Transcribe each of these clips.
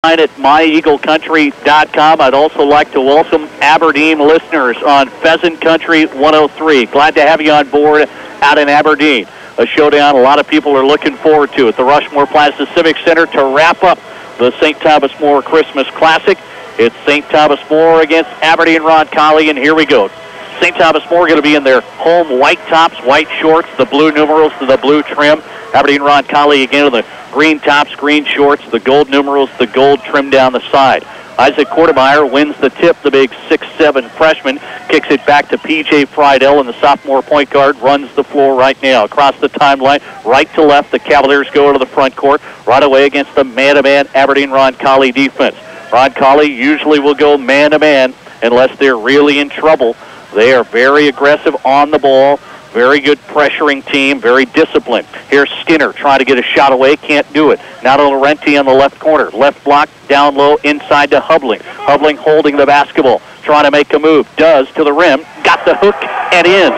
at myeaglecountry.com. I'd also like to welcome Aberdeen listeners on Pheasant Country 103. Glad to have you on board out in Aberdeen. A showdown a lot of people are looking forward to at the Rushmore Plaza Civic Center to wrap up the St. Thomas More Christmas Classic. It's St. Thomas More against Aberdeen Roncalli, and here we go. St. Thomas More going to be in their home white tops, white shorts, the blue numerals to the blue trim. Aberdeen Roncalli again in the green tops, green shorts, the gold numerals, the gold trim down the side. Isaac Kortemeyer wins the tip, the big 6'7" freshman, kicks it back to P.J. Friedel, and the sophomore point guard runs the floor right now. Across the timeline, right to left, the Cavaliers go to the front court, right away against the man-to-man Aberdeen Roncalli defense. Roncalli usually will go man-to-man unless they're really in trouble. They are very aggressive on the ball. Very good pressuring team, very disciplined. Here's Skinner trying to get a shot away, can't do it. Now to Laurenti on the left corner. Left block, down low, inside to Hubling. Hubling holding the basketball, trying to make a move. Does to the rim, got the hook and in.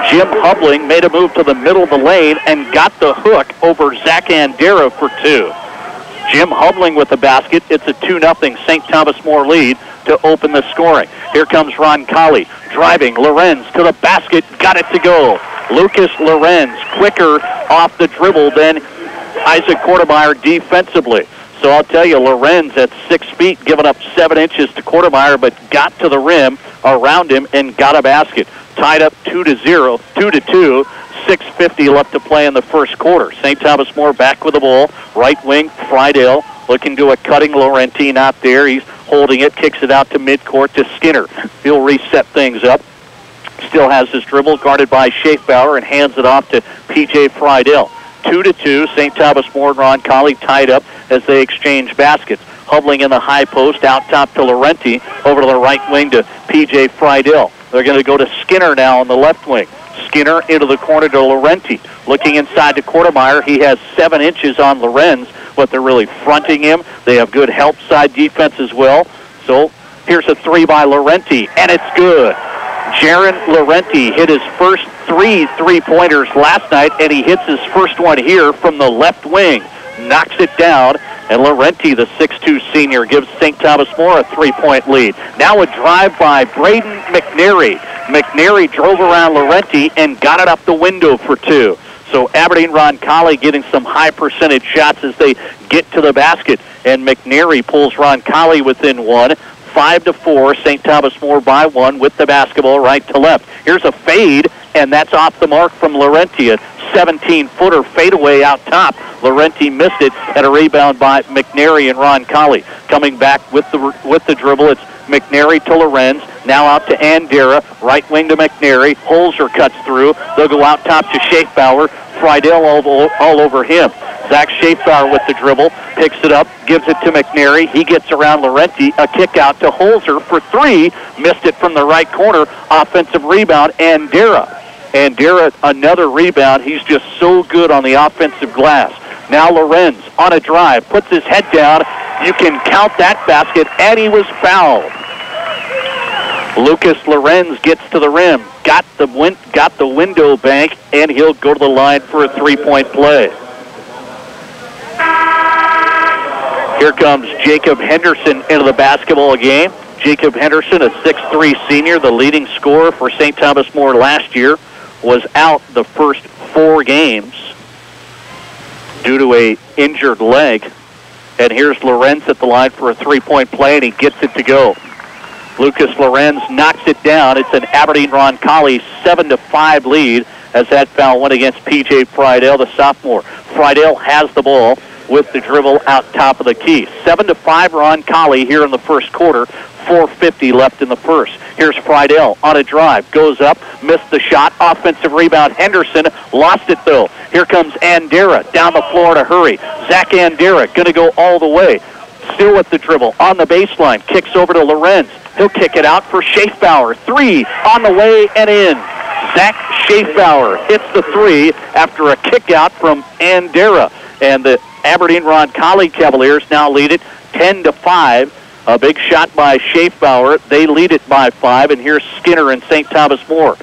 Jim Hubling made a move to the middle of the lane and got the hook over Zach Andera for two. Jim Hubling with the basket. It's a 2-0 St. Thomas More lead to open the scoring. Here comes Roncalli driving. Lorenz to the basket, got it to go. Lucas Lorenz quicker off the dribble than Isaac Kortemeyer defensively. So I'll tell you, Lorenz at 6 feet, giving up 7 inches to Kortemeyer, but got to the rim around him and got a basket. Tied up 2-0, 2-2. 6:50 left to play in the first quarter. St. Thomas More back with the ball. Right wing, Friedel looking to a cutting Laurenti, not there. He's holding it, kicks it out to midcourt to Skinner. He'll reset things up. Still has his dribble, guarded by Schaefbauer, and hands it off to P.J. Friedel. 2-2, St. Thomas More and Roncalli tied up as they exchange baskets. Hubling in the high post, out top to Laurenti, over to the right wing to P.J. Friedel. They're going to go to Skinner now on the left wing. Skinner into the corner to Laurenti. Looking inside to Kortemeyer. He has 7 inches on Lorenz, but they're really fronting him. They have good help side defense as well. So here's a three by Laurenti, and it's good. Jaron Laurenti hit his first 3 3-pointers last night, and he hits his first one here from the left wing. Knocks it down, and Laurenti, the 6'2 senior, gives St. Thomas More a 3-point lead. Now a drive by Braden McNary. McNary drove around Laurenti and got it up the window for 2. So Aberdeen Roncalli getting some high percentage shots as they get to the basket, and McNary pulls Roncalli within 1. 5-4, St. Thomas More by 1 with the basketball right to left. Here's a fade, and that's off the mark from Laurenti. A 17-footer fadeaway out top. Laurenti missed it, and a rebound by McNary and Roncalli. Coming back with the dribble, it's McNary to Lorenz. Now out to Andera. Right wing to McNary. Holzer cuts through. They'll go out top to Schaefbauer. Friedel all over him. Zach Schaefbauer with the dribble. Picks it up. Gives it to McNary. He gets around Laurenti. A kick out to Holzer for 3. Missed it from the right corner. Offensive rebound. Andera, another rebound. He's just so good on the offensive glass. Now Lorenz on a drive. Puts his head down. You can count that basket, and he was fouled. Lucas Lorenz gets to the rim, got the window bank, and he'll go to the line for a 3-point play. Here comes Jacob Henderson into the basketball game. Jacob Henderson, a 6'3 senior, the leading scorer for St. Thomas More last year, was out the first 4 games due to a injured leg. And here's Lorenz at the line for a 3-point play, and he gets it to go. Lucas Lorenz knocks it down. It's an Aberdeen Roncalli 7-5 lead as that foul went against P.J. Friedel, the sophomore. Friedel has the ball with the dribble out top of the key. 7-5 Roncalli here in the first quarter. 4:50 left in the first. Here's Friedel on a drive. Goes up, missed the shot. Offensive rebound. Henderson lost it, though. Here comes Andera down the floor to hurry. Zach Andera going to go all the way. Still with the dribble on the baseline. Kicks over to Lorenz. He'll kick it out for Schaefbauer. 3 on the way and in. Zach Schaefbauer hits the 3 after a kick out from Andera. And the Aberdeen Roncalli Cavaliers now lead it 10-5. A big shot by Schaefbauer. They lead it by 5, and here's Skinner and St. Thomas More.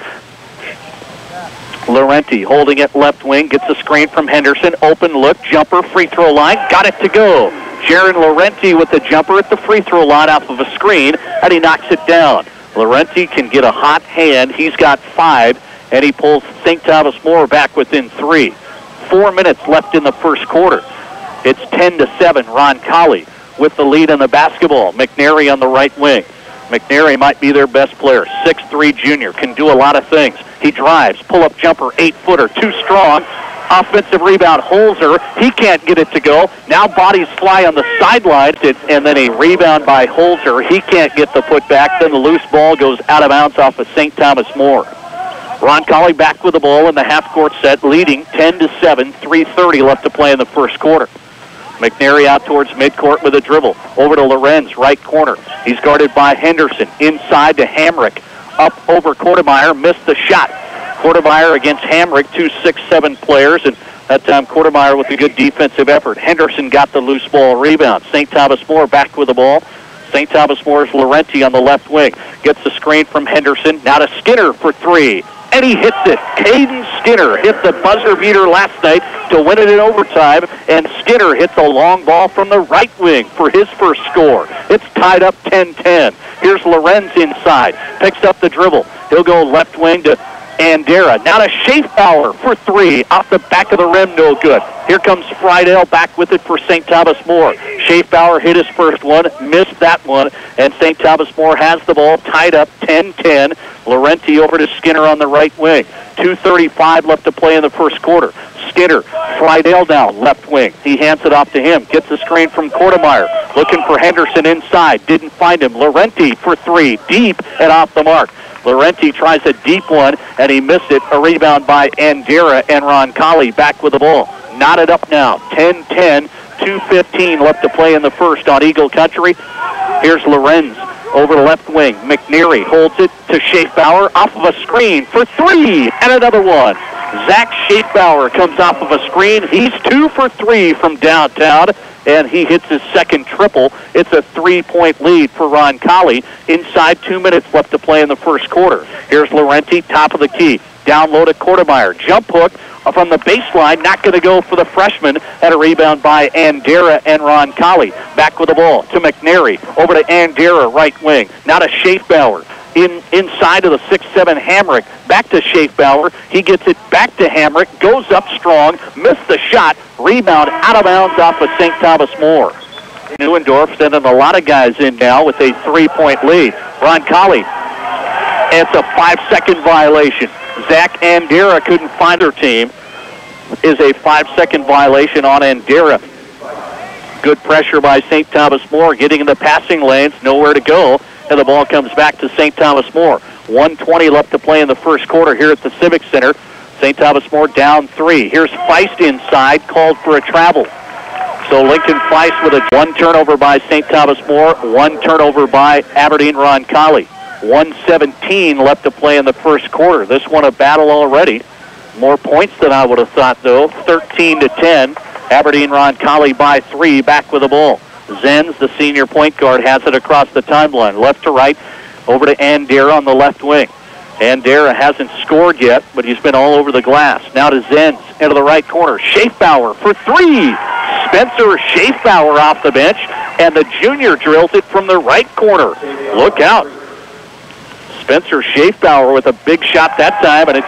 Laurenti holding it left wing, gets a screen from Henderson. Open look, jumper, free throw line. Got it to go. Jaron Laurenti with the jumper at the free throw line off of a screen, and he knocks it down. Laurenti can get a hot hand. He's got 5, and he pulls St. Thomas More back within 3. 4 minutes left in the first quarter. It's 10-7, Roncalli with the lead in the basketball. McNary on the right wing. McNary might be their best player. 6'3" junior, can do a lot of things. He drives, pull-up jumper, 8-footer, too strong. Offensive rebound, Holzer. He can't get it to go. Now bodies fly on the sideline, and then a rebound by Holzer. He can't get the putback. Then the loose ball goes out of bounds off of St. Thomas More. Roncalli back with the ball in the half-court set, leading 10-7, 3:30 left to play in the first quarter. McNary out towards midcourt with a dribble. Over to Lorenz, right corner. He's guarded by Henderson. Inside to Hamrick. Up over Kortemeyer, missed the shot. Kortemeyer against Hamrick, 2 6'7" players, and that time Kortemeyer with a good defensive effort. Henderson got the loose ball rebound. St. Thomas More back with the ball. St. Thomas More's Laurenti on the left wing. Gets the screen from Henderson. Now to Skinner for 3. And he hits it. Caden Skinner hit the buzzer beater last night to win it in overtime, and Skinner hits a long ball from the right wing for his first score. It's tied up 10-10. Here's Lorenz inside. Picks up the dribble. He'll go left wing to Andera. Now to Schaefbauer for 3. Off the back of the rim, no good. Here comes Friedel back with it for St. Thomas More. Schaefbauer hit his first one, missed that one, and St. Thomas More has the ball tied up 10-10. Laurenti over to Skinner on the right wing. 2:35 left to play in the first quarter. Skinner, Friedel down, left wing. He hands it off to him. Gets the screen from Kortemeyer. Looking for Henderson inside. Didn't find him. Laurenti for 3. Deep and off the mark. Laurenti tries a deep one, and he missed it. A rebound by Andera, and Roncalli back with the ball. Knotted up now. 10-10, 2:15 left to play in the first on Eagle Country. Here's Lorenz over the left wing. McNary holds it to Schaefbauer off of a screen for 3, and another one. Zach Schaefbauer comes off of a screen. He's 2 for 3 from downtown, and he hits his second triple. It's a 3-point lead for Roncalli. Inside 2 minutes left to play in the first quarter. Here's Laurenti, top of the key. Down low to Kortemeyer. Jump hook from the baseline, not going to go for the freshman. And a rebound by Andera and Roncalli. Back with the ball to McNary. Over to Andera, right wing. Now to Schaefbauer. Inside of the 6'7" Hamrick. Back to Schaefbauer. He gets it back to Hamrick. Goes up strong. Missed the shot. Rebound out of bounds off of St. Thomas More. Neuendorf sending a lot of guys in now with a 3-point lead. Roncalli. It's a 5-second violation. Zach Andera couldn't find her team. Is a 5-second violation on Andera. Good pressure by St. Thomas More. Getting in the passing lanes. Nowhere to go. And the ball comes back to St. Thomas More. 1:20 left to play in the first quarter here at the Civic Center. St. Thomas More down 3. Here's Feist inside, called for a travel. So Lincoln Feist with a 1 turnover by St. Thomas More, 1 turnover by Aberdeen Roncalli. 1:17 left to play in the first quarter. This one a battle already. More points than I would have thought, though. 13-10. Aberdeen Roncalli by 3, back with the ball. Zenz, the senior point guard, has it across the timeline. Left to right, over to Andera on the left wing. Andera hasn't scored yet, but he's been all over the glass. Now to Zenz, into the right corner. Schaefbauer for 3. Spencer Schaefbauer off the bench, and the junior drills it from the right corner. Look out. Spencer Schaefbauer with a big shot that time, and it's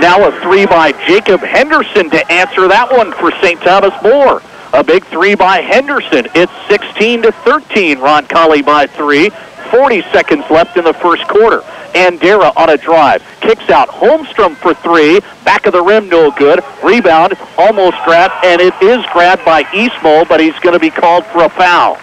now a 3 by Jacob Henderson to answer that one for St. Thomas More. A big 3 by Henderson. It's 16-13. Roncalli by 3. 40 seconds left in the first quarter. Andera on a drive. Kicks out Holmstrom for 3. Back of the rim, no good. Rebound, almost grabbed, and it is grabbed by Eastmo, but he's going to be called for a foul.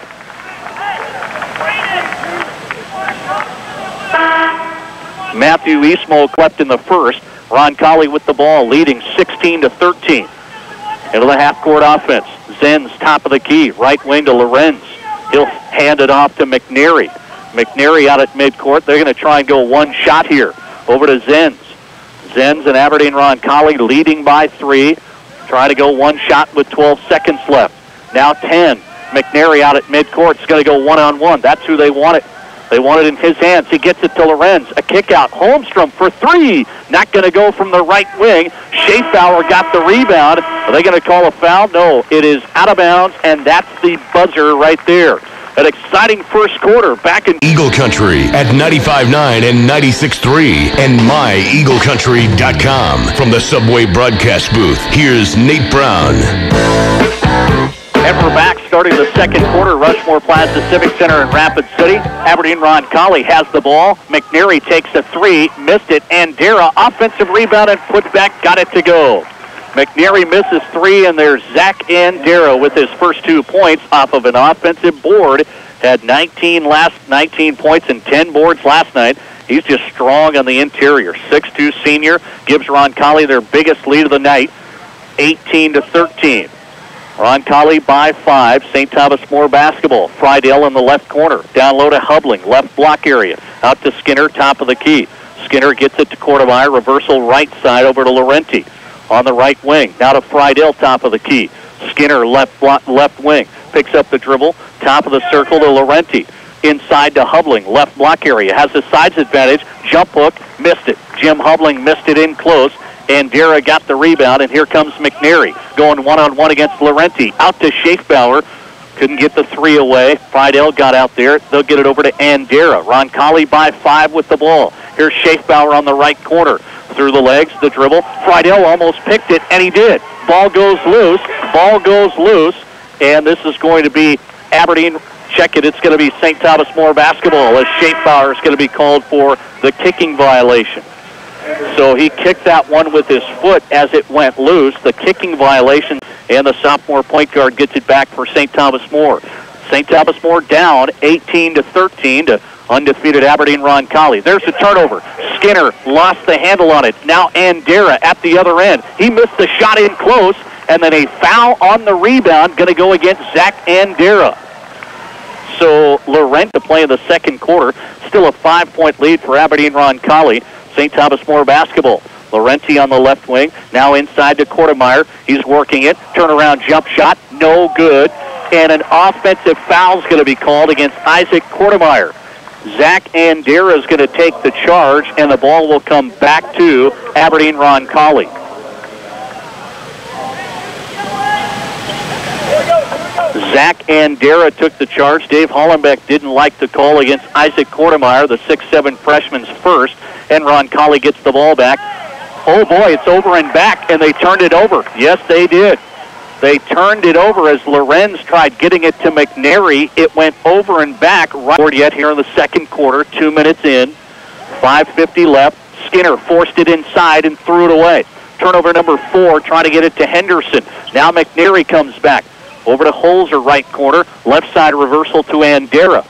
Matthew Eastmo left in the first. Roncalli with the ball, leading 16-13. Into the half-court offense. Zenz, top of the key, right wing to Lorenz. He'll hand it off to McNary. McNary out at midcourt. They're going to try and go one shot here. Over to Zenz. Zenz and Aberdeen Roncalli leading by 3. Try to go one shot with 12 seconds left. Now 10. McNary out at midcourt. It's going to go one-on-one. That's who they want it. They want it in his hands. He gets it to Lorenz. A kick out. Holmstrom for three. Not going to go from the right wing. Schaefbauer got the rebound. Are they going to call a foul? No, it is out of bounds, and that's the buzzer right there. An exciting first quarter back in Eagle Country at 95.9 and 96.3 and myeaglecountry.com. From the Subway broadcast booth, here's Nate Brown. And we're back starting the second quarter. Rushmore Plaza Civic Center in Rapid City. Aberdeen Roncalli has the ball. McNary takes a three, missed it. Andera, offensive rebound and put back, got it to go. McNary misses three, and there's Zach Andera with his first 2 points off of an offensive board. Had 19 points and 10 boards last night. He's just strong on the interior. 6'2" senior gives Roncalli their biggest lead of the night, 18-13. Roncalli by 5. St. Thomas More basketball. Friedel in the left corner. Down low to Hubling. Left block area. Out to Skinner, top of the key. Skinner gets it to Kortemeyer. Reversal right side over to Laurenti. On the right wing. Now to Friedel, top of the key. Skinner left wing. Picks up the dribble. Top of the circle to Laurenti. Inside to Hubling. Left block area. Has the sides advantage. Jump hook. Missed it. Jim Hubling missed it in close. Andera got the rebound, and here comes McNary going one-on-one against Laurenti. Out to Schaefbauer. Couldn't get the three away. Friedel got out there. They'll get it over to Andera. Roncalli by 5 with the ball. Here's Schaefbauer on the right corner. Through the legs, the dribble. Friedel almost picked it, and he did. Ball goes loose. And this is going to be Aberdeen. Check it. It's going to be St. Thomas More basketball as Schaefbauer is going to be called for the kicking violation. So he kicked that one with his foot as it went loose. The kicking violation, and the sophomore point guard gets it back for St. Thomas More. St. Thomas More down 18-13 to undefeated Aberdeen Roncalli. There's a turnover. Skinner lost the handle on it. Now Andera at the other end. He missed the shot in close, and then a foul on the rebound going to go against Zach Andera. So Laurent to play in the second quarter. Still a 5-point lead for Aberdeen Roncalli. St. Thomas More basketball. Laurenti on the left wing. Now inside to Kortemeyer. He's working it. Turnaround jump shot. No good. And an offensive foul is going to be called against Isaac Kortemeyer. Zach Andera is going to take the charge, and the ball will come back to Aberdeen Roncalli. Zach Andera took the charge. Dave Hollenbeck didn't like the call against Isaac Kortemeyer, the 6'7" freshman's first, and Roncalli gets the ball back. Oh boy, it's over and back, and they turned it over. Yes, they did. They turned it over as Lorenz tried getting it to McNary. It went over and back right yet here in the second quarter, 2 minutes in, 5:50 left. Skinner forced it inside and threw it away. Turnover number 4, trying to get it to Henderson. Now McNary comes back. Over to Holzer, right corner. Left side reversal to Andera.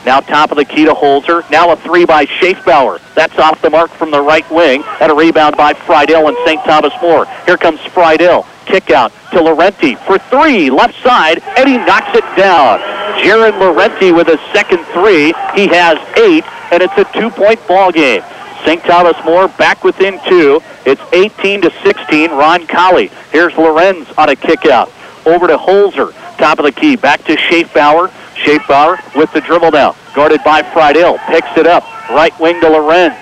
Now top of the key to Holzer. Now a three by Schaefbauer. That's off the mark from the right wing. And a rebound by Friedel and St. Thomas More. Here comes Friedel. Kick out to Laurenti for three. Left side, and he knocks it down. Jaron Laurenti with his second three. He has 8, and it's a 2-point ball game. St. Thomas More back within 2. It's 18-16. Roncalli. Here's Lorenz on a kick out. Over to Holzer. Top of the key. Back to Schaefbauer. Schaefbauer with the dribble now. Guarded by Friedel. Picks it up. Right wing to Lorenz.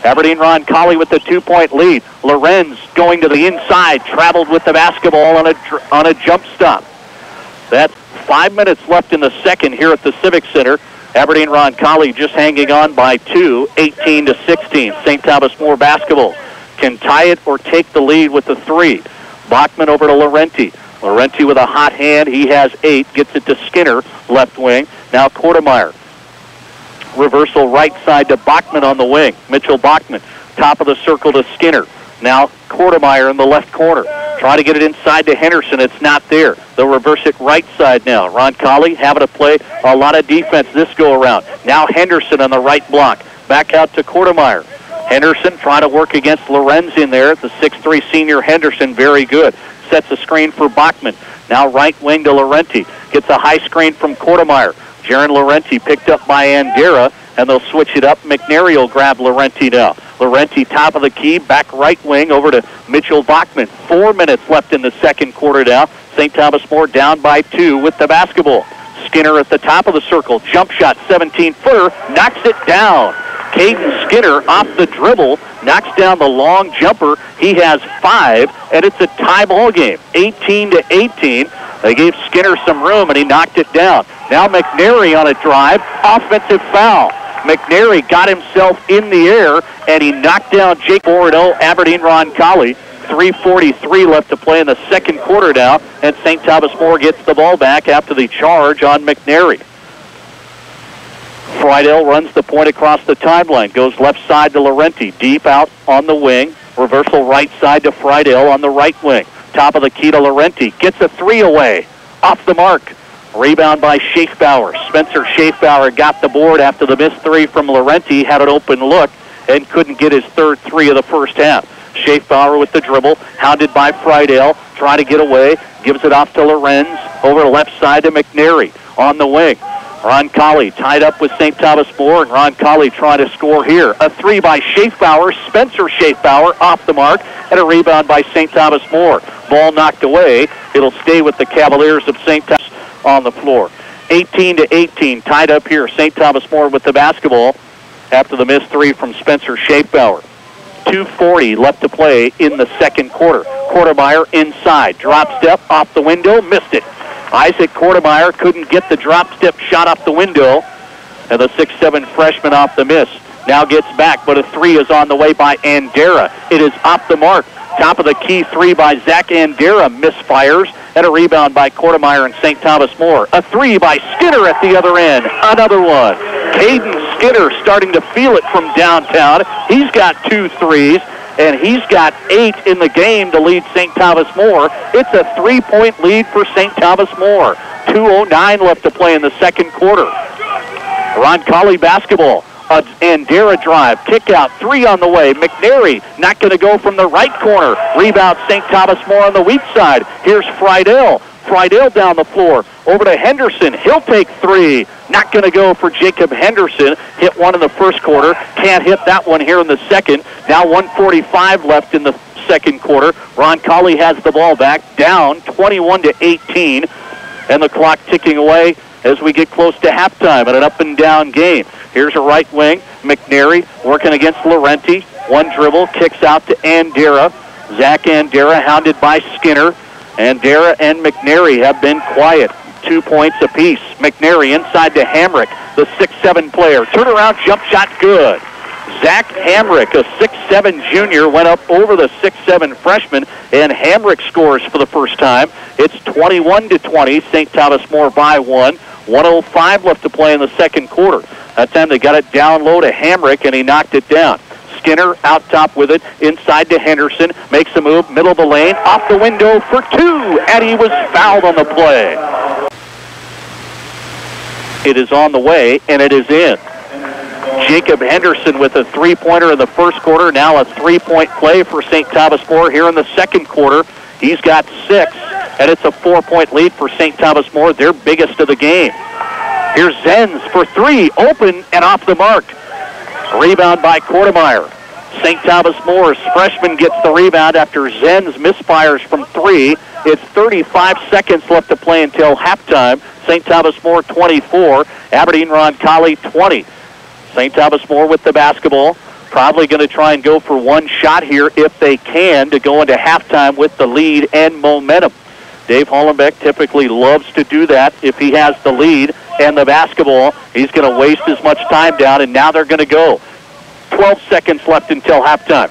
Aberdeen Roncalli with the 2-point lead. Lorenz going to the inside. Traveled with the basketball on a jump stop. That's 5 minutes left in the second here at the Civic Center. Aberdeen Roncalli just hanging on by 2, 18-16. St. Thomas More basketball can tie it or take the lead with the 3. Bachman over to Laurenti. Laurenti with a hot hand. He has 8. Gets it to Skinner, left wing. Now Kortemeyer. Reversal right side to Bachman on the wing. Mitchell Bachman. Top of the circle to Skinner. Now Kortemeyer in the left corner. Try to get it inside to Henderson. It's not there. They'll reverse it right side now. Roncalli having to play a lot of defense this go around. Now Henderson on the right block. Back out to Kortemeyer. Henderson trying to work against Lorenz in there. The 6'3" senior Henderson, very good. Sets a screen for Bachman. Now right wing to Laurenti. Gets a high screen from Kortemeyer. Jaron Laurenti picked up by Andera, and they'll switch it up. McNary will grab Laurenti now. Laurenti top of the key, back right wing over to Mitchell Bachman. 4 minutes left in the second quarter now. St. Thomas More down by 2 with the basketball. Skinner at the top of the circle. Jump shot, 17-footer, knocks it down. Caden Skinner off the dribble, knocks down the long jumper. He has 5, and it's a tie ball game, 18-18. They gave Skinner some room, and he knocked it down. Now McNary on a drive, offensive foul. McNary got himself in the air, and he knocked down Jake 4-0 Aberdeen Roncalli. 3:43 left to play in the second quarter now, and St. Thomas More gets the ball back after the charge on McNary. Friedel runs the point across the timeline, goes left side to Laurenti, deep out on the wing, reversal right side to Friedel on the right wing. Top of the key to Laurenti, gets a 3 away, off the mark. Rebound by Schaefbauer. Spencer Schaefbauer got the board after the missed 3 from Laurenti, had an open look, and couldn't get his third 3 of the first half. Schaefbauer with the dribble, hounded by Friedel, trying to get away, gives it off to Lorenz, over the left side to McNary on the wing. Roncalli tied up with St. Thomas More, and Roncalli trying to score here. A 3 by Schaefbauer, Spencer Schaefbauer off the mark, and a rebound by St. Thomas More. Ball knocked away. It'll stay with the Cavaliers of St. Thomas on the floor. 18-18, tied up here. St. Thomas More with the basketball after the missed 3 from Spencer Schaefbauer. 2:40 left to play in the second quarter. Quartermeyer inside. Drop step off the window. Missed it. Isaac Quartermeyer couldn't get the drop step shot off the window. And the 6'7" freshman off the miss. Now gets back, but a 3 is on the way by Andera. It is off the mark. Top of the key 3 by Zach Andera. Misfires. And a rebound by Quartermeyer and St. Thomas More. A 3 by Skinner at the other end. Another one. Caden Skinner starting to feel it from downtown. He's got 2 threes, and he's got 8 in the game to lead St. Thomas More. It's a 3-point lead for St. Thomas More. 2:09 left to play in the second quarter. Roncalli basketball. Andera drive, kick out, 3 on the way. McNary not going to go from the right corner. Rebound St. Thomas More on the weak side. Here's Friedel. Friedel down the floor. Over to Henderson. He'll take 3. Not going to go for Jacob Henderson. Hit 1 in the first quarter. Can't hit that one here in the second. Now 1:45 left in the second quarter. Roncalli has the ball back, down 21-18. And the clock ticking away as we get close to halftime in an up-and-down game. Here's a right wing. McNary working against Laurenti. One dribble, kicks out to Andera. Zach Andera hounded by Skinner. Andera and McNary have been quiet. 2 points apiece. McNary inside to Hamrick, the 6'7" player. Turnaround jump shot good. Zach Hamrick, a 6'7" junior, went up over the 6'7" freshman, and Hamrick scores for the first time. It's 21-20. St. Thomas More by 1. 1:05 left to play in the second quarter. That time they got it down low to Hamrick, and he knocked it down. Skinner out top with it, inside to Henderson, makes a move, middle of the lane, off the window for 2, and he was fouled on the play. It is on the way, and it is in. Jacob Henderson with a 3-pointer in the first quarter, now a 3-point play for St. Thomas More here in the second quarter. He's got 6, and it's a 4-point lead for St. Thomas More, their biggest of the game. Here's Zenz for 3, open and off the mark. Rebound by Quartermeyer. St. Thomas Moore's freshman gets the rebound after Zenz misfires from 3. It's 35 seconds left to play until halftime. St. Thomas More 24, Aberdeen Roncalli 20. St. Thomas More with the basketball. Probably going to try and go for one shot here if they can to go into halftime with the lead and momentum. Dave Hollenbeck typically loves to do that if he has the lead and the basketball. He's going to waste as much time down, and now they're going to go. 12 seconds left until halftime.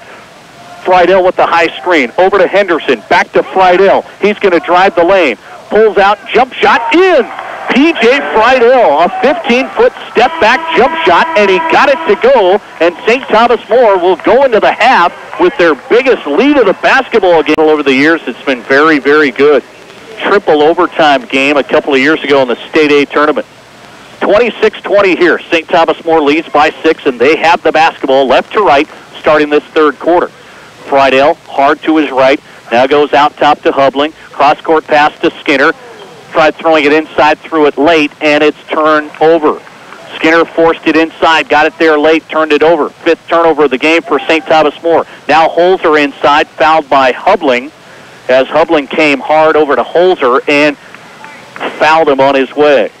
Friedel with the high screen. Over to Henderson. Back to Friedel. He's going to drive the lane. Pulls out. Jump shot. In. P.J. Friedel, a 15-foot step-back jump shot, and he got it to go. And St. Thomas More will go into the half with their biggest lead of the basketball game. Over the years, it's been very, very good. Triple overtime game a couple of years ago in the State A tournament. 26-20 here. St. Thomas More leads by 6, and they have the basketball left to right starting this third quarter. Friedel, hard to his right, now goes out top to Hubling. Cross-court pass to Skinner. Tried throwing it inside, threw it late, and it's turned over. Skinner forced it inside, got it there late, turned it over. 5th turnover of the game for St. Thomas More. Now Holzer inside, fouled by Hubling, as Hubling came hard over to Holzer and fouled him on his way.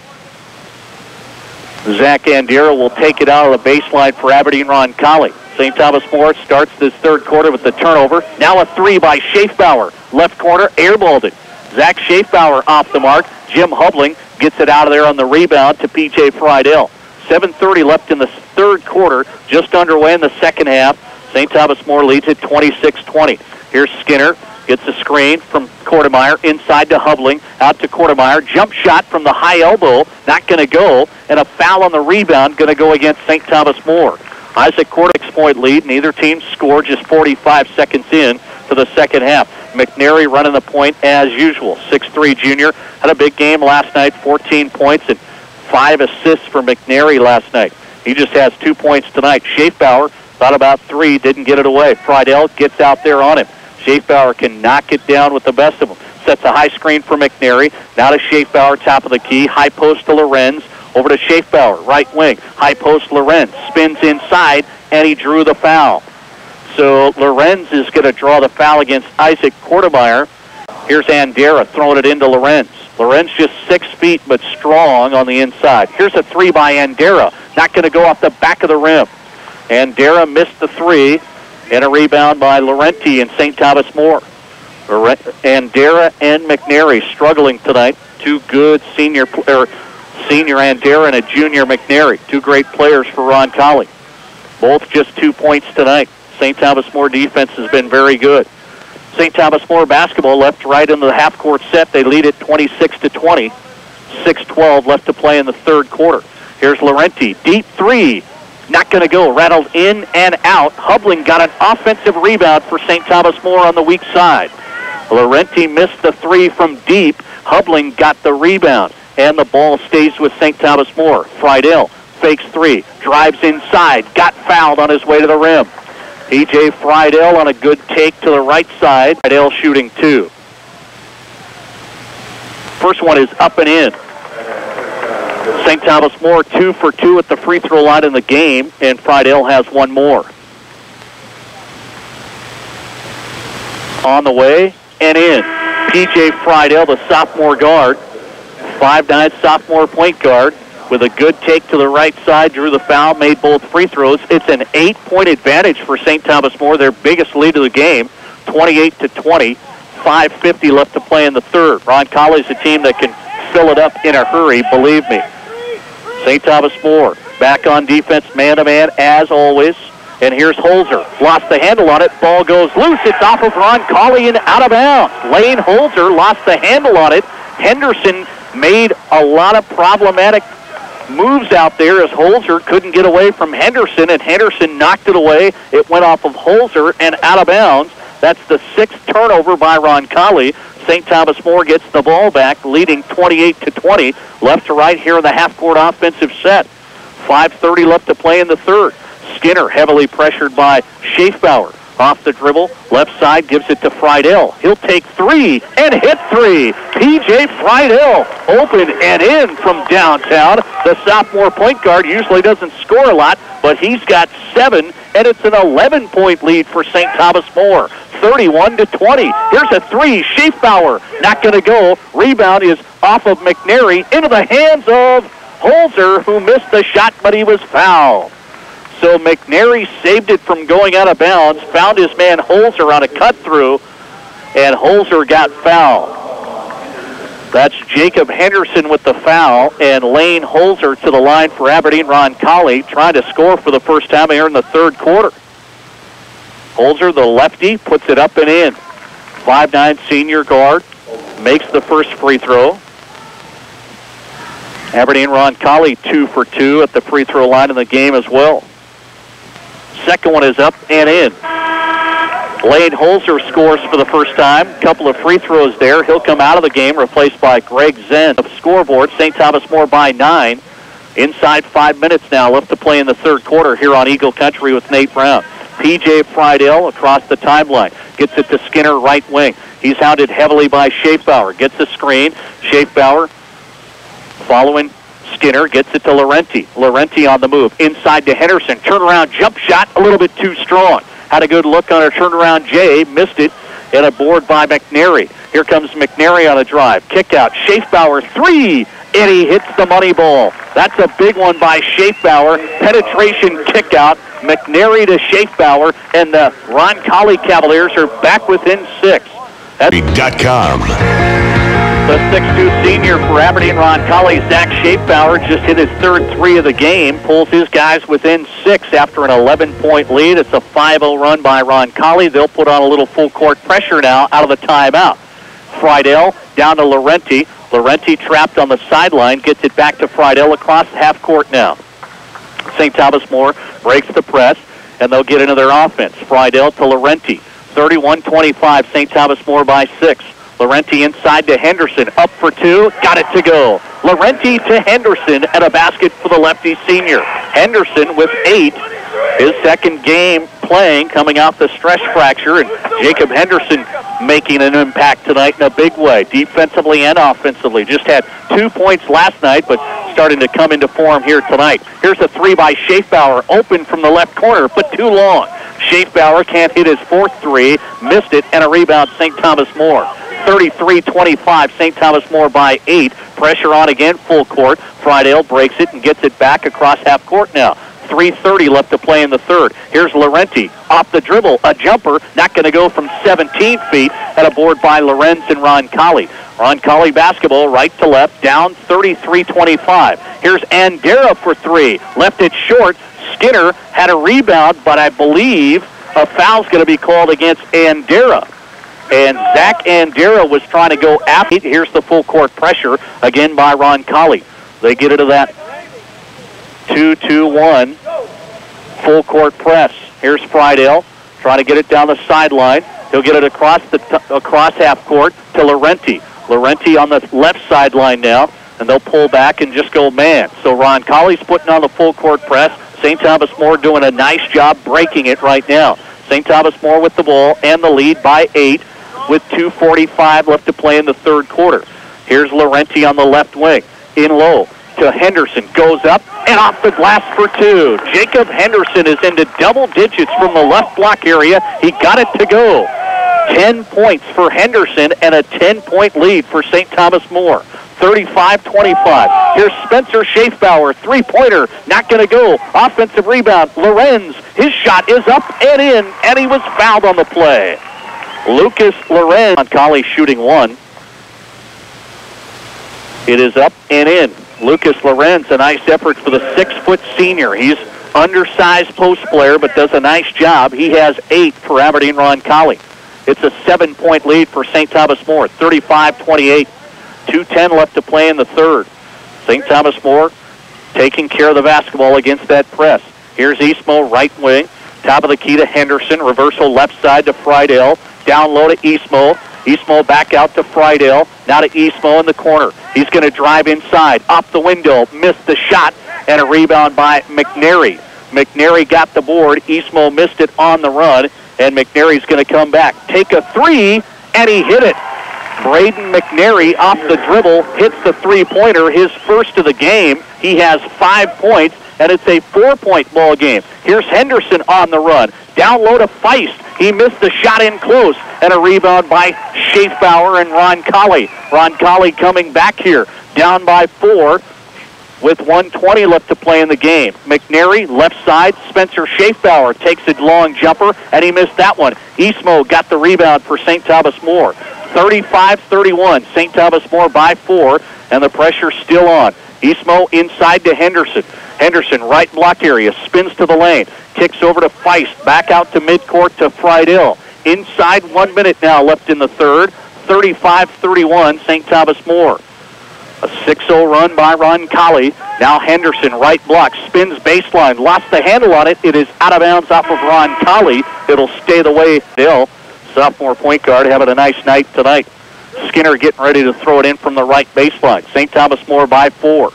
Zach Andera will take it out of the baseline for Aberdeen Roncalli. St. Thomas More starts this third quarter with the turnover. Now a three by Schaefbauer. Left corner, airballed it. Zach Schaefbauer off the mark. Jim Hubling gets it out of there on the rebound to P.J. Friedel. 7:30 left in the third quarter, just underway in the second half. St. Thomas More leads it 26-20. Here's Skinner, gets a screen from Kortemeyer, inside to Hubling, out to Kortemeyer. Jump shot from the high elbow, not going to go, and a foul on the rebound going to go against St. Thomas More. Isaac Korte 6-point lead. Neither team scored just 45 seconds in to the second half. McNary running the point as usual. 6'3" junior. Had a big game last night, 14 points and 5 assists for McNary last night. He just has 2 points tonight. Schaefbauer thought about 3, didn't get it away. Friedel gets out there on him. Schaefbauer can knock it down with the best of them. Sets a high screen for McNary. Now to Schaefbauer, top of the key. High post to Lorenz. Over to Schaefbauer, right wing. High post Lorenz. Spins inside, and he drew the foul. So Lorenz is going to draw the foul against Isaac Kortemeyer. Here's Andera throwing it into Lorenz. Lorenz just 6 feet, but strong on the inside. Here's a three by Andera. Not going to go off the back of the rim. Andera missed the three, and a rebound by Laurenti and St. Thomas More. Andera and McNary struggling tonight. Two good senior Andera and a junior McNary. Two great players for Roncalli. Both just 2 points tonight. St. Thomas More defense has been very good. St. Thomas More basketball left to right into the half-court set. They lead it 26-20. 6:12 left to play in the third quarter. Here's Laurenti. Deep three. Not going to go. Rattled in and out. Hubling got an offensive rebound for St. Thomas More on the weak side. Laurenti missed the three from deep. Hubling got the rebound. And the ball stays with St. Thomas More. Friedel fakes three. Drives inside. Got fouled on his way to the rim. P.J. Friedel on a good take to the right side. Friedel shooting 2. First one is up and in. St. Thomas More 2 for 2 at the free throw line in the game, and Friedel has one more. On the way and in. P.J. Friedel, the sophomore guard, 5'9" sophomore point guard, with a good take to the right side, drew the foul, made both free throws. It's an 8-point advantage for St. Thomas More, their biggest lead of the game, 28-20. 5:50 left to play in the third. Roncalli's a team that can fill it up in a hurry, believe me. St. Thomas More back on defense, man-to-man, as always. And here's Holzer. Lost the handle on it. Ball goes loose. It's off of Roncalli and out of bounds. Lane Holzer lost the handle on it. Henderson made a lot of problematic moves out there as Holzer couldn't get away from Henderson, and Henderson knocked it away. It went off of Holzer and out of bounds. That's the 6th turnover by Roncalli. St. Thomas More gets the ball back, leading 28-20. Left to right here in the half-court offensive set. 5:30 left to play in the third. Skinner heavily pressured by Schaefbauer. Off the dribble, left side, gives it to Friedel. He'll take 3 and hit 3. P.J. Friedel open and in from downtown. The sophomore point guard usually doesn't score a lot, but he's got 7, and it's an 11-point lead for St. Thomas More. 31-20. Here's a 3. Schaefbauer not going to go. Rebound is off of McNary into the hands of Holzer, who missed the shot, but he was fouled. So McNary saved it from going out of bounds, found his man Holzer on a cut-through, and Holzer got fouled. That's Jacob Henderson with the foul, and Lane Holzer to the line for Aberdeen Roncalli, trying to score for the first time here in the third quarter. Holzer, the lefty, puts it up and in. 5'9" senior guard, makes the first free throw. Aberdeen Roncalli 2 for 2 at the free throw line in the game as well. Second one is up and in. Lane Holzer scores for the first time. Couple of free throws there. He'll come out of the game, replaced by Greg Zen. Scoreboard, St. Thomas More by 9. Inside 5 minutes now left to play in the third quarter here on Eagle Country with Nate Brown. P.J. Friedel across the timeline. Gets it to Skinner, right wing. He's hounded heavily by Schaefbauer. Gets the screen. Schaefbauer following Skinner, gets it to Laurenti. Laurenti on the move. Inside to Henderson. Turnaround jump shot, a little bit too strong. Had a good look on her turnaround. Jay missed it. And a board by McNary. Here comes McNary on a drive. Kick out. Schaefbauer 3 and he hits the money ball. That's a big one by Schaefbauer. Penetration kick out. McNary to Schaefbauer, and the Roncalli Cavaliers are back within 6. .com. The 6'2 senior for Aberdeen Roncalli, Zach Schaefbauer, just hit his third 3 of the game, pulls his guys within 6 after an 11-point lead. It's a 5-0 run by Roncalli. They'll put on a little full-court pressure now out of the timeout. Friedel down to Laurenti. Laurenti trapped on the sideline, gets it back to Friedel across the half court now. St. Thomas More breaks the press, and they'll get into their offense. Friedel to Laurenti. 31-25, St. Thomas More by 6. Laurenti inside to Henderson, up for 2, got it to go. Laurenti to Henderson and a basket for the lefty senior. Henderson with 8, his second game playing, coming off the stress fracture, and Jacob Henderson making an impact tonight in a big way, defensively and offensively. Just had 2 points last night, but starting to come into form here tonight. Here's a 3 by Schaefbauer, open from the left corner, but too long. Schaefbauer can't hit his fourth 3, missed it, and a rebound, St. Thomas More. 33-25, St. Thomas More by 8. Pressure on again, full court. Friedel breaks it and gets it back across half court now. 3:30 left to play in the third. Here's Laurenti off the dribble, a jumper, not going to go from 17 feet, and a board by Lorenz and Roncalli. Roncalli basketball right to left, down 33-25. Here's Andera for 3, left it short. Skinner had a rebound, but I believe a foul's going to be called against Andera. And Zach Andera was trying to go after. Here's the full court pressure again by Roncalli. They get into that 2-2-1 full court press. Here's Friedel trying to get it down the sideline. He'll get it across half court to Laurenti. Laurenti on the left sideline now, and they'll pull back and just go man. So Roncalli's putting on the full court press. St. Thomas More doing a nice job breaking it right now. St. Thomas More with the ball and the lead by 8 with 2:45 left to play in the third quarter. Here's Laurenti on the left wing. In low to Henderson. Goes up and off the glass for 2. Jacob Henderson is into double digits from the left block area. He got it to go. 10 points for Henderson and a 10-point lead for St. Thomas More. 35-25. Here's Spencer Schaefbauer, three-pointer, not going to go. Offensive rebound, Lorenz. His shot is up and in, and he was fouled on the play. Lucas Lorenz. Roncalli shooting 1. It is up and in. Lucas Lorenz, a nice effort for the 6-foot senior. He's undersized post player, but does a nice job. He has 8 for Aberdeen Roncalli. It's a 7-point lead for St. Thomas More, 35-28. 2:10 left to play in the third. St. Thomas More taking care of the basketball against that press. Here's Eastmo, right wing. Top of the key to Henderson. Reversal left side to Friedel. Down low to Eastmo. Eastmo back out to Friedel. Now to Eastmo in the corner. He's going to drive inside. Off the window. Missed the shot. And a rebound by McNary. McNary got the board. Eastmo missed it on the run. And McNary's going to come back. Take a 3. And he hit it. Braden McNary off the dribble hits the three-pointer, his first of the game. He has 5 points, and it's a 4-point ball game. Here's Henderson on the run. Down low to Feist. He missed the shot in close, and a rebound by Schaefbauer and Roncalli. Roncalli coming back here, down by 4 with 1:20 left to play in the game. McNary, left side. Spencer Schaefbauer takes a long jumper, and he missed that one. Eastmo got the rebound for St. Thomas More. 35-31. St. Thomas More by 4, and the pressure still on. Eastmo inside to Henderson. Henderson, right block area, spins to the lane, kicks over to Feist, back out to midcourt to Friedel. Inside 1 minute now left in the third. 35-31, St. Thomas More. A 6-0 run by Roncalli. Now Henderson, right block, spins baseline, lost the handle on it. It is out of bounds off of Roncalli. It'll stay the way Dill. Sophomore point guard having a nice night tonight. Skinner getting ready to throw it in from the right baseline. St. Thomas More by 4.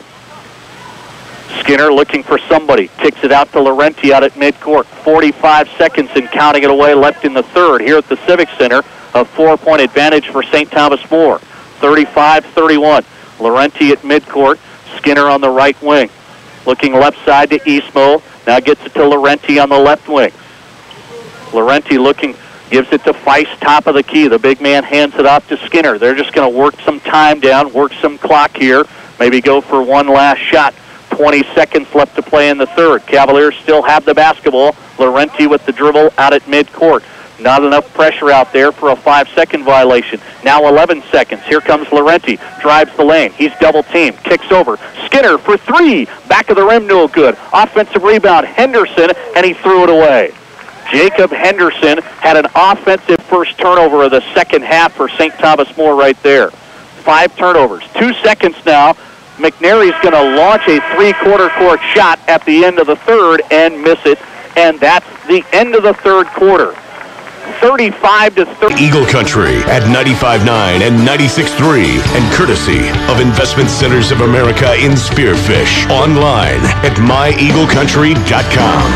Skinner looking for somebody. Kicks it out to Laurenti out at midcourt. 45 seconds and counting it away left in the third. Here at the Civic Center, a 4-point advantage for St. Thomas More. 35-31. Laurenti at midcourt. Skinner on the right wing. Looking left side to Eastmo. Now gets it to Laurenti on the left wing. Laurenti looking... gives it to Feist, top of the key. The big man hands it off to Skinner. They're just going to work some time down, work some clock here. maybe go for one last shot. 20 seconds left to play in the third. Cavaliers still have the basketball. Laurenti with the dribble out at midcourt. Not enough pressure out there for a 5-second violation. Now 11 seconds. Here comes Laurenti. Drives the lane. He's double-teamed. Kicks over. Skinner for three. Back of the rim, no good. Offensive rebound, Henderson, and he threw it away. Jacob Henderson had an offensive first turnover of the second half for St. Thomas More right there. 5 turnovers. 2 seconds now. McNary's going to launch a three-quarter court shot at the end of the third and miss it. And that's the end of the third quarter. 35-30. Eagle Country at 95.9 and 96.3, and courtesy of Investment Centers of America in Spearfish. Online at myeaglecountry.com.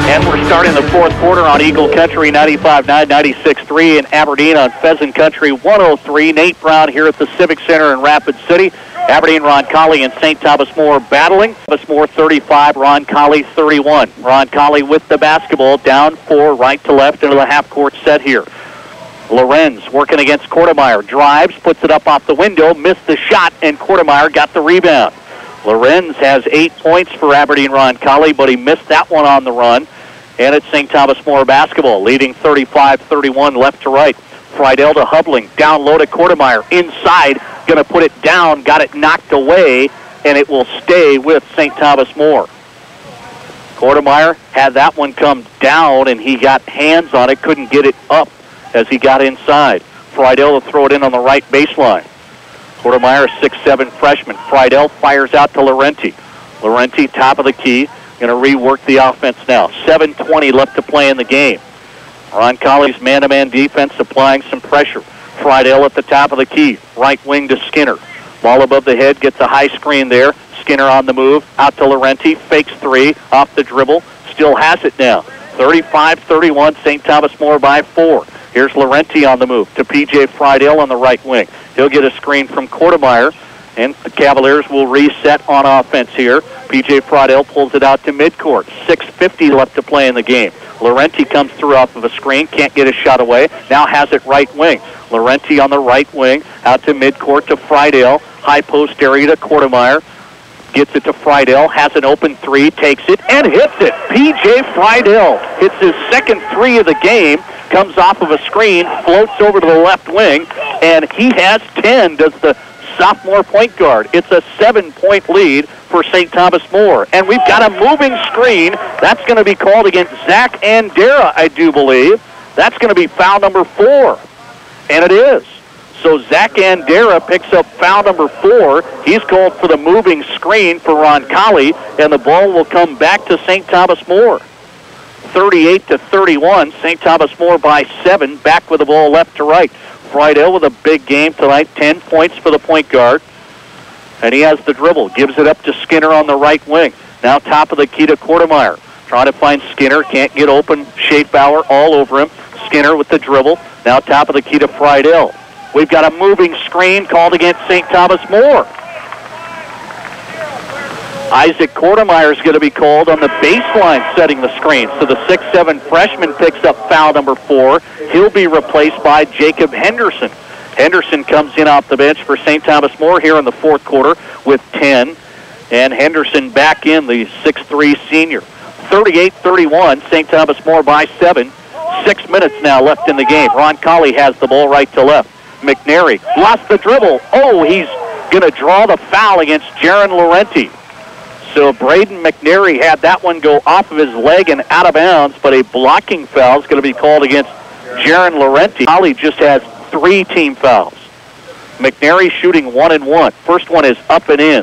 And we're starting the fourth quarter on Eagle Country 95.9, 96.3, and Aberdeen on Pheasant Country 103. Nate Brown here at the Civic Center in Rapid City. Aberdeen, Roncalli, and St. Thomas More battling. Thomas More 35, Roncalli 31. Roncalli with the basketball, down 4, right to left into the half-court set here. Lorenz working against Kortemeyer. Drives, puts it up off the window, missed the shot, and Kortemeyer got the rebound. Lorenz has 8 points for Aberdeen Roncalli, but he missed that one on the run. And it's St. Thomas More basketball, leading 35-31 left to right. Friedel to Hubling, down low to Kortemeyer, inside, going to put it down, got it knocked away, and it will stay with St. Thomas More. Kortemeyer had that one come down, and he got hands on it, couldn't get it up as he got inside. Friedel to throw it in on the right baseline. Kortemeyer, 6'7" freshman. Friedel fires out to Laurenti. Laurenti, top of the key, going to rework the offense now. 7:20 left to play in the game. Roncalli's man-to-man defense applying some pressure. Friedel at the top of the key. Right wing to Skinner. Ball above the head, gets a high screen there. Skinner on the move, out to Laurenti. Fakes three, off the dribble. Still has it now. 35-31, St. Thomas More by 4. Here's Laurenti on the move to P.J. Friedel on the right wing. He'll get a screen from Kortemeyer, and the Cavaliers will reset on offense here. P.J. Friedel pulls it out to midcourt. 6:50 left to play in the game. Laurenti comes through off of a screen, can't get a shot away. Now has it right wing. Laurenti on the right wing, out to midcourt to Friedel. High post area to Kortemeyer. Gets it to Friedel, has an open three, takes it, and hits it. P.J. Friedel hits his second three of the game, comes off of a screen, floats over to the left wing, and he has 10, does the sophomore point guard. It's a 7-point lead for St. Thomas More. And we've got a moving screen. That's going to be called against Zach Andera, I do believe. That's going to be foul number 4. And it is. So Zach Andera picks up foul number 4. He's called for the moving screen for Roncalli, and the ball will come back to St. Thomas More. 38-31, St. Thomas More by 7, back with the ball left to right. Friedel with a big game tonight, 10 points for the point guard. And he has the dribble, gives it up to Skinner on the right wing. Now top of the key to Kortemeyer. Trying to find Skinner, can't get open. Schaefbauer all over him. Skinner with the dribble. Now top of the key to Friedel. We've got a moving screen called against St. Thomas More. Isaac Kortemeyer is going to be called on the baseline setting the screen. So the 6'7" freshman picks up foul number 4. He'll be replaced by Jacob Henderson. Henderson comes in off the bench for St. Thomas More here in the fourth quarter with 10. And Henderson back in, the 6'3" senior. 38-31, St. Thomas More by 7. 6 minutes now left in the game. Roncalli has the ball right to left. McNary lost the dribble. Oh, he's going to draw the foul against Jaron Laurenti. So Braden McNary had that one go off of his leg and out of bounds, but a blocking foul is going to be called against Jaron Laurenti. Holly just has 3 team fouls. McNary shooting 1 and 1. First one is up and in.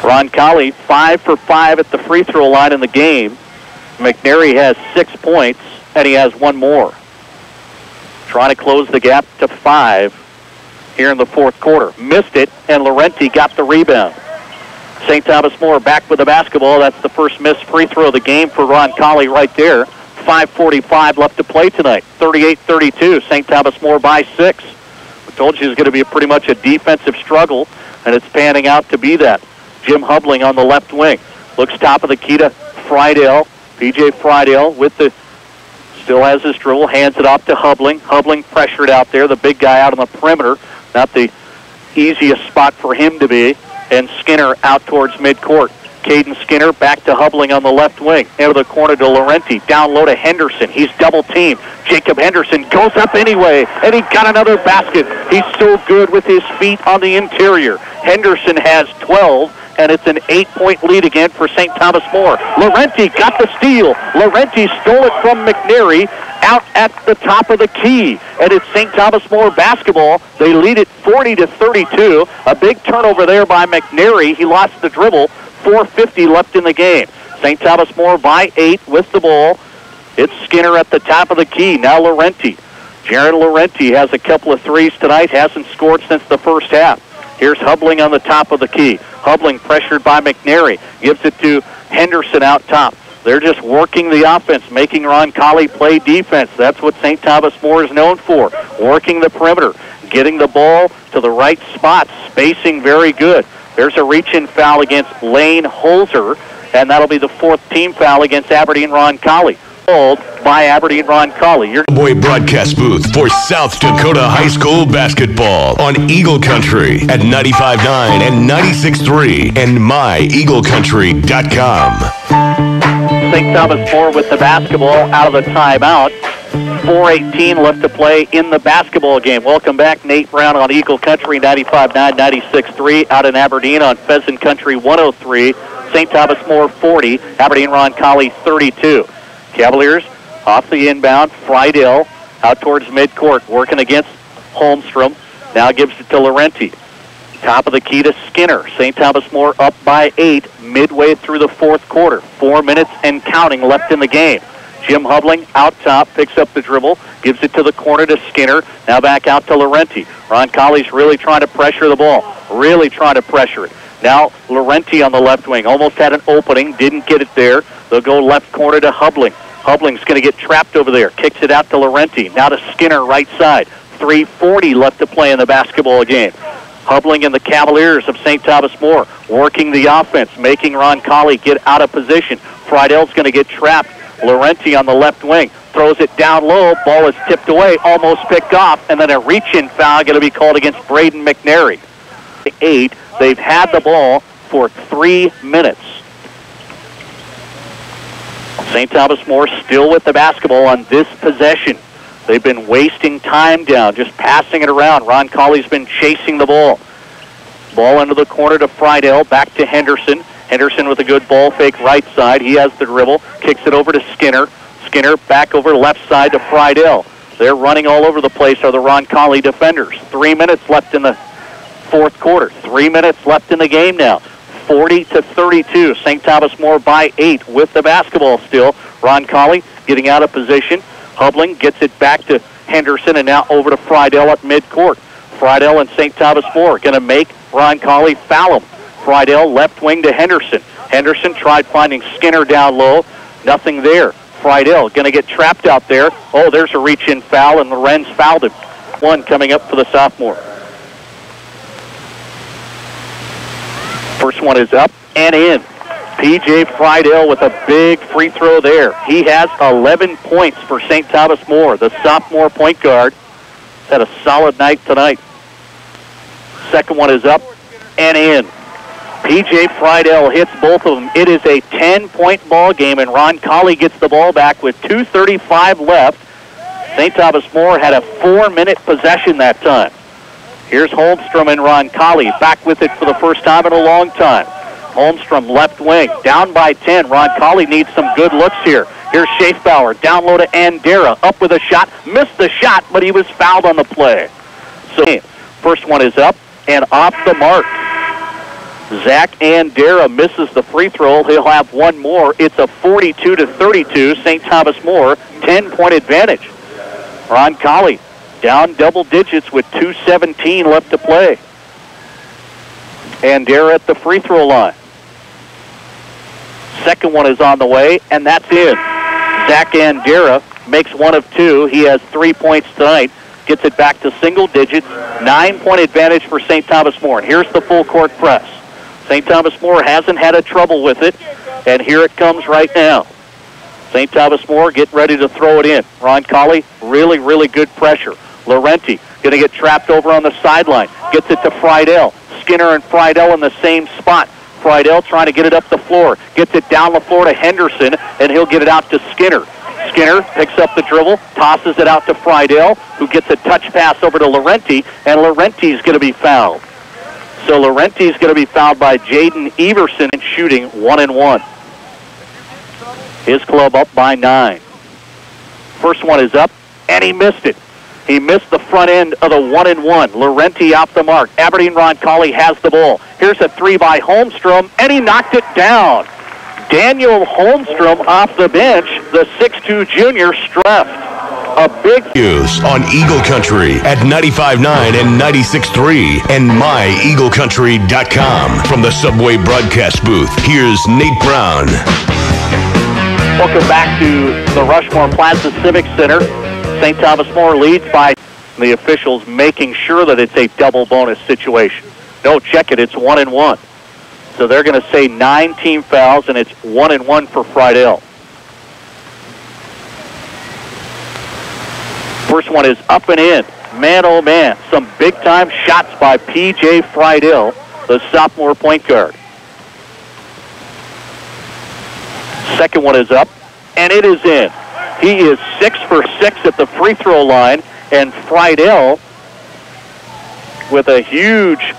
Roncalli 5 for 5 at the free throw line in the game. McNary has 6 points, and he has 1 more. Trying to close the gap to 5 here in the fourth quarter. Missed it, and Laurenti got the rebound. St. Thomas More back with the basketball. That's the first missed free throw of the game for Roncalli right there. 5:45 left to play tonight. 38-32, St. Thomas More by 6. We told you it was going to be pretty much a defensive struggle, and it's panning out to be that. Jim Hubling on the left wing. Looks top of the key to Friedel. P.J. Friedel with the, still has his dribble, hands it off to Hubling. Hubling pressured out there, the big guy out on the perimeter. Not the easiest spot for him to be. And Skinner out towards midcourt. Caden Skinner back to Hubling on the left wing. Into the corner to Laurenti. Down low to Henderson. He's double teamed. Jacob Henderson goes up anyway, and he got another basket. He's so good with his feet on the interior. Henderson has 12, and it's an 8-point lead again for St. Thomas More. Laurenti got the steal. Laurenti stole it from McNary out at the top of the key, and it's St. Thomas More basketball. They lead it 40-32. A big turnover there by McNary. He lost the dribble. 4:50 left in the game. St. Thomas More by 8 with the ball. It's Skinner at the top of the key. Now Laurenti. Jaron Laurenti has a couple of threes tonight. Hasn't scored since the first half. Here's Hubling on the top of the key. Hubling pressured by McNary. Gives it to Henderson out top. They're just working the offense, making Roncalli play defense. That's what St. Thomas More is known for. Working the perimeter. Getting the ball to the right spots. Spacing very good. There's a reach-in foul against Lane Holzer, and that'll be the 4th team foul against Aberdeen Roncalli. Called by Aberdeen Roncalli. Your Boy broadcast booth for South Dakota High School basketball on Eagle Country at 95.9 and 96.3 and myeaglecountry.com. St. Thomas More with the basketball out of the timeout. 4:18 left to play in the basketball game. Welcome back, Nate Brown on Eagle Country 95.9, 96.3, out in Aberdeen on Pheasant Country 103. St. Thomas More 40, Aberdeen Roncalli 32. Cavaliers off the inbound. Friedel out towards midcourt, working against Holmstrom. Now gives it to Laurenti. Top of the key to Skinner. St. Thomas More up by 8 midway through the 4th quarter. 4 minutes and counting left in the game. Jim Hubling out top, picks up the dribble, gives it to the corner to Skinner. Now back out to Laurenti. Roncalli's really trying to pressure the ball. Really trying to pressure it. Now Laurenti on the left wing. Almost had an opening, didn't get it there. They'll go left corner to Hubling. Hubling's going to get trapped over there. Kicks it out to Laurenti. Now to Skinner, right side. 3:40 left to play in the basketball game. Hubling and the Cavaliers of St. Thomas More working the offense, making Roncalli get out of position. Friedel's going to get trapped. Laurenti on the left wing throws it down low. Ball is tipped away, almost picked off, and then a reach-in foul going to be called against Braden McNary. 8. They've had the ball for 3 minutes. St. Thomas More still with the basketball on this possession. They've been wasting time down, just passing it around. Roncalli's been chasing the ball. Ball into the corner to Friedel, back to Henderson. Henderson with a good ball fake right side. He has the dribble, kicks it over to Skinner. Skinner back over left side to Friedel. They're running all over the place are the Roncalli defenders. 3 minutes left in the 4th quarter. 3 minutes left in the game now. 40-32. St. Thomas More by 8 with the basketball still. Roncalli getting out of position. Hubling gets it back to Henderson and now over to Friedel at midcourt. Friedel and St. Thomas More going to make Roncalli foul him. Friedel left wing to Henderson. Henderson tried finding Skinner down low. Nothing there. Friedel going to get trapped out there. Oh, there's a reach-in foul, and Lorenz fouled him. One coming up for the sophomore. First one is up and in. P.J. Friedel with a big free throw there. He has 11 points for St. Thomas More. The sophomore point guard had a solid night tonight. Second one is up and in. P.J. Friedel hits both of them. It is a 10-point ball game, and Roncalli gets the ball back with 2:35 left. St. Thomas More had a 4-minute possession that time. Here's Holmstrom and Roncalli back with it for the first time in a long time. Holmstrom left wing, down by 10. Roncalli needs some good looks here. Here's Schaefbauer, down low to Andera, up with a shot, missed the shot, but he was fouled on the play. So first one is up and off the mark. Zach Andera misses the free throw. He'll have one more. It's a 42-32. St. Thomas More, 10-point advantage. Roncalli down double digits with 2:17 left to play. Andera at the free throw line. Second one is on the way, and that's in. Zach Andera makes one of two. He has 3 points tonight. Gets it back to single digits. 9-point advantage for St. Thomas More. And here's the full court press. St. Thomas More hasn't had a trouble with it, and here it comes right now. St. Thomas More getting ready to throw it in. Roncalli, really, really good pressure. Laurenti going to get trapped over on the sideline. Gets it to Friedel. Skinner and Friedel in the same spot. Friedel trying to get it up the floor. Gets it down the floor to Henderson, and he'll get it out to Skinner. Skinner picks up the dribble, tosses it out to Friedel, who gets a touch pass over to Laurenti, and Laurenti's going to be fouled. So Laurenti's going to be fouled by Jaden Everson and shooting 1-1. His club up by 9. First one is up, and he missed it. He missed the front end of the 1-1. Laurenti off the mark. Aberdeen Roncalli has the ball. Here's a 3 by Holmstrom, and he knocked it down. Daniel Holmstrom off the bench, the 6'2 junior, stressed. A big news on Eagle Country at 95.9 and 96.3 and myeaglecountry.com. From the Subway broadcast booth, here's Nate Brown. Welcome back to the Rushmore Plaza Civic Center. St. Thomas More leads by the officials making sure that it's a double bonus situation. No, check it, it's 1-1. So they're going to say 9 team fouls, and it's 1-1 for Friedel. First one is up and in. Man, oh man, some big-time shots by P.J. Friedel, the sophomore point guard. Second one is up, and it is in. He is 6 for 6 at the free throw line, and Friedel, with a huge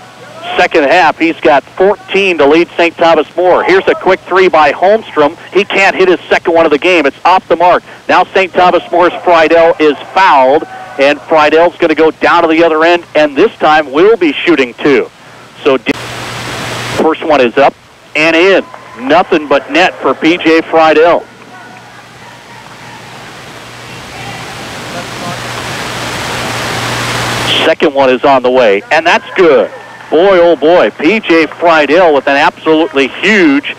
second half, he's got 14 to lead St. Thomas More. Here's a quick 3 by Holmstrom. He can't hit his second one of the game. It's off the mark. Now St. Thomas More's Friedel is fouled, and Friedel's going to go down to the other end, and this time will be shooting 2. So first one is up and in. Nothing but net for P.J. Friedel. Second one is on the way, and that's good. Boy, oh boy, P.J. Friedel with an absolutely huge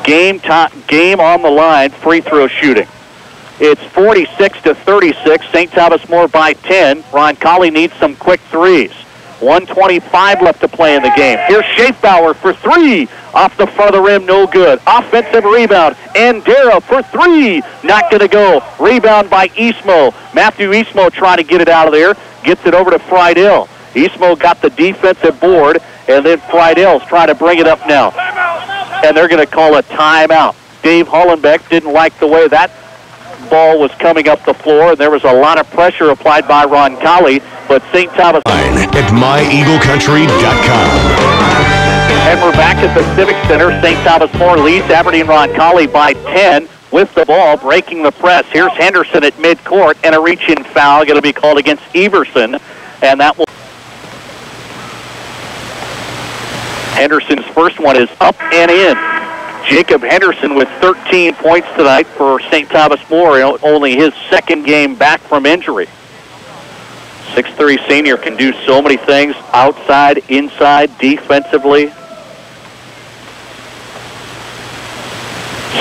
game on the line free throw shooting. It's 46-36, St. Thomas More by 10. Roncalli needs some quick threes. 1:25 left to play in the game. Here's Schaefbauer for 3. Off the front of the rim, no good. Offensive rebound. Andera for 3. Not going to go. Rebound by Eastmo. Matthew Eastmo trying to get it out of there. Gets it over to Friedel. Eastmo got the defensive board, and then Friedel's trying to bring it up now. And they're going to call a timeout. Dave Hollenbeck didn't like the way that ball was coming up the floor, and there was a lot of pressure applied by Roncalli, but St. Thomas at myeaglecountry.com. And we're back at the Civic Center. St. Thomas More leads Aberdeen Roncalli by 10 with the ball, breaking the press. Here's Henderson at midcourt, and a reach-in foul going to be called against Everson, and that will... Henderson's first one is up and in. Jacob Henderson with 13 points tonight for St. Thomas More, only his second game back from injury. 6'3" senior can do so many things, outside, inside, defensively.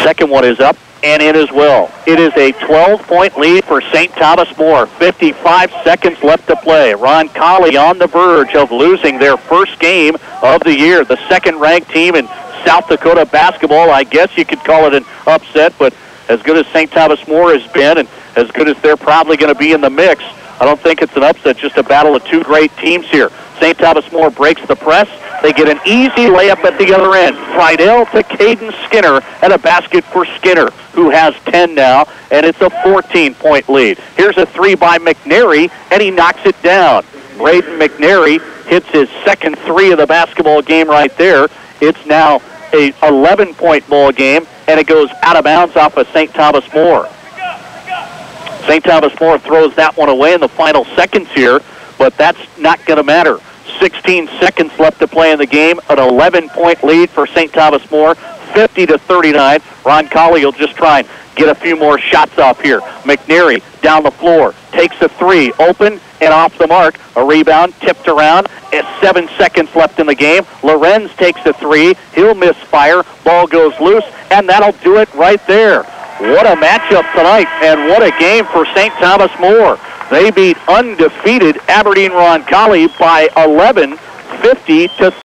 Second one is up and in as well. It is a 12-point lead for St. Thomas More. 55 seconds left to play. Roncalli on the verge of losing their first game of the year. The second-ranked team in South Dakota basketball. I guess you could call it an upset, but as good as St. Thomas More has been and as good as they're probably going to be in the mix, I don't think it's an upset, just a battle of two great teams here. St. Thomas More breaks the press. They get an easy layup at the other end. Friedel to Caden Skinner, and a basket for Skinner, who has 10 now, and it's a 14-point lead. Here's a 3 by McNary, and he knocks it down. Braden McNary hits his second 3 of the basketball game right there. It's now a 11-point ball game, and it goes out of bounds off of St. Thomas More. St. Thomas More throws that one away in the final seconds here, but that's not going to matter. 16 seconds left to play in the game, an 11-point lead for St. Thomas More, 50-39. Roncalli will just try and get a few more shots off here. McNary down the floor, takes a 3, open and off the mark. A rebound, tipped around, and 7 seconds left in the game. Lorenz takes a 3, he'll miss fire, ball goes loose, and that'll do it right there. What a matchup tonight, and what a game for St. Thomas More. They beat undefeated Aberdeen Roncalli by 11, 50-30.